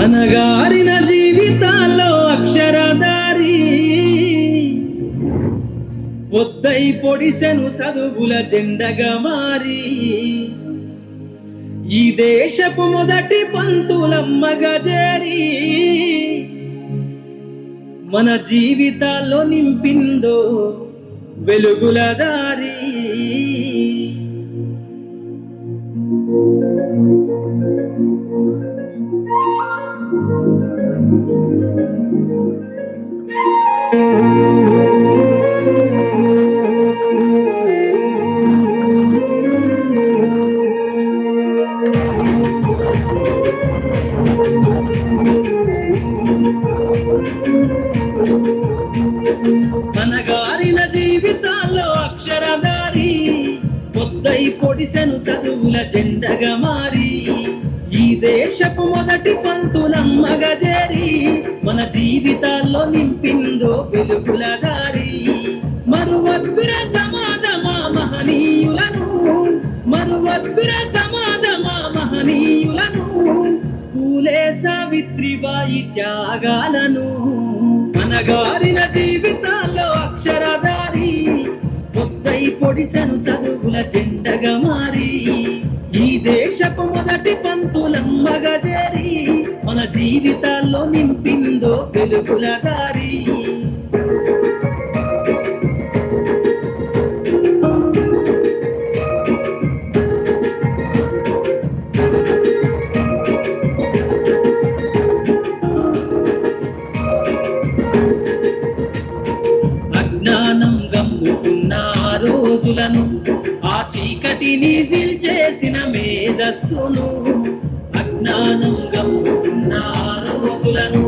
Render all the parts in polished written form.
అనగారిన జీవితాల్లో అక్షరధారి పొద్దై పొడిసెను చదువుల జెండగా మారి ఈ దేశపు మొదటి పంతులమ్మగా చేరి మన జీవితాల్లో నింపిందో వెలుగుల దారి. అనగారిన జీవితాల్లో అక్షరధారి పొద్దై పొడిసెను చదువుల జెండగా మారి ఈ దేశపు మొదటి పంతులమ్మగా చేరి మన జీవితాల్లో నింపిందో వెలుగుల దారి. మరువద్దుర సమాజమా మహనీయులను, మరువద్దుర సమాజమా మహనీయులను, పూలే సావిత్రిబాయి త్యాగాలను. అనగారిన జీవితాల్లో అక్షరధారి పొద్దై పొడిసెను చదువుల జెండగా మారి ఈ దేశపు మొదటి పంతులమ్మగా చేరి మన జీవితాల్లో నింపిందో వెలుగుల దారి. అజ్ఞానం గమ్ముకున్న రోజులను ఆ చీకటిని చేసిన మేధస్సును, అజ్ఞానం గమ్ముకున్న రోజులను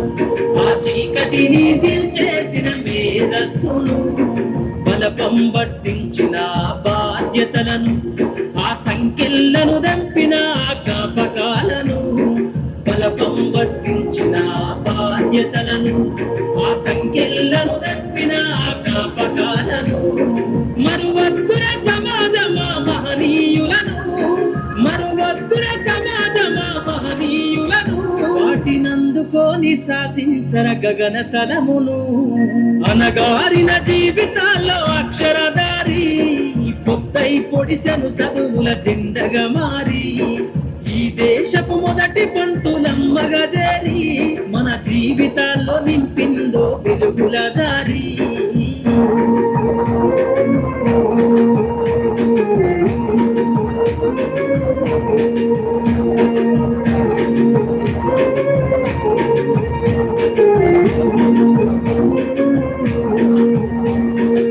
ఆ చీకటిని చేసిన మేధస్సును, బలపం పట్టించిన బాధ్యతలను ఆ సంఖ్యలను దంపిన జ్ఞాపకాలను, బలపం పట్టించిన బాధ్యతలను ఆ సంఖ్యలను దంపిన జ్ఞాపకాలను. మరువద్దుర సమాజమా మహనీయులను, మరువద్దుర సమాజమా మహనీయులను, వాటినందుకోని శాసించర గగన తలమును. అనగారిన జీవితాల్లో అక్షరధారి పొద్దై పొడిసెను చదువుల జెండగా మారి ఈ దేశపు మొదటి పంతులమ్మగా చేరి మన జీవితాల్లో నింపిందో వెలుగుల దారి.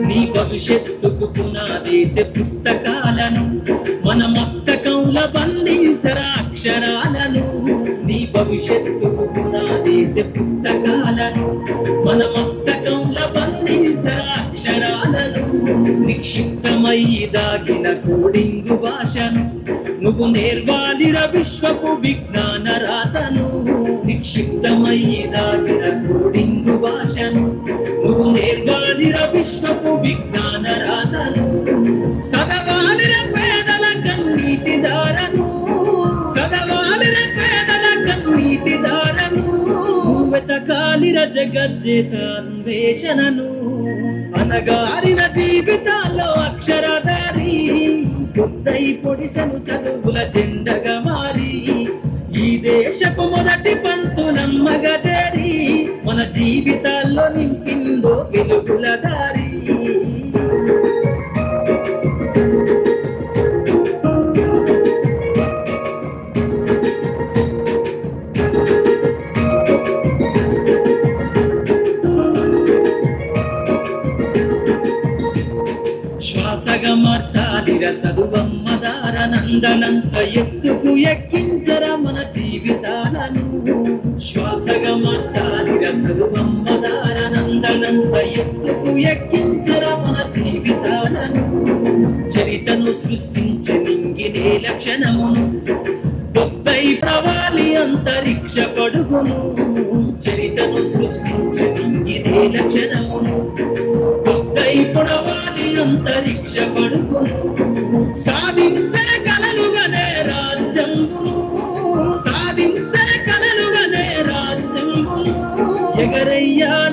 నీ భవిష్యత్తుకు పునాదేశ పుస్తకాలను మన మస్తకంలో బంధించరా అక్షరాలను. నీ భవిష్యత్తుకు పునాదేశ పుస్తకాలను మన మస్తకంలో బంధించరా అక్షరాలను. నిక్షిప్తమై దాగిన కోడింగు భాషను నువ్వు నేర్వాలిర విశ్వపు విజ్ఞాన రాతను. నిక్షిప్తమై దాగిన కోడింగు భాషను నువ్వు నేర్వాలిర విశ్వపు విజ్ఞాన రాతను. సదవాలిర పేదల కన్నీటి దారను, సదవాలిర పేదల కన్నీటి దారను, వెతకాలిర జగజ్జేత అన్వేషణను. అనగారిన జీవితాల్లో అక్షరధారి పొద్దై పొడిసెను చదువుల జెండగా మారి ఈ దేశపు మొదటి పంతులమ్మగా చేరి మన జీవితాల్లో నింపిందో వెలుగుల దారి. శ్వాసగా మార్చాలిర చదువమ్మ దారనందనంత ఎత్తుకు ఎక్కించర మన జీవితాలను. శ్వాసగా మార్చాలిర చదువమ్మ దారనందనంత ఎత్తుకు ఎక్కించర మన జీవితాలను. చరితను సృష్టించనింగినే లక్షణమును పొద్దై ప్రవాలి అంతరిక్ష పడుగును. చరితను సృష్టించనింగినే లక్షణమును పొద్దై పొడవాలి అంతరిక్ష పడుగును. సాధించర కలలుగానే రాజ్యంబును, సాధించర కలలుగానే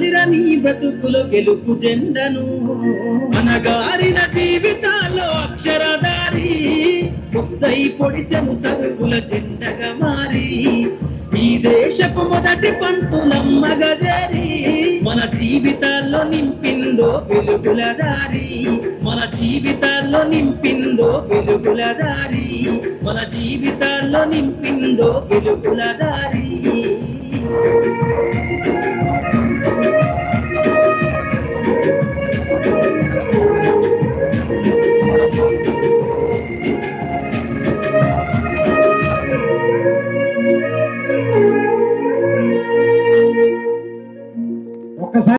ఎగరేసిర నీ బ్రతుకులో గెలుపు జెండను. అనగారిన జీవితాల్లో అక్షరదారి ముద్దై పొడిసెను చదువుల జెండగా మారి, ఈ దేశపు మొదటి పంతులమ్మగా చేరి మన జీవితాల్లో నింపిందో వెలుగుల దారి, మన జీవితాల్లో నింపిందో వెలుగుల దారి, మన జీవితాల్లో నింపిందో వెలుగుల దారి.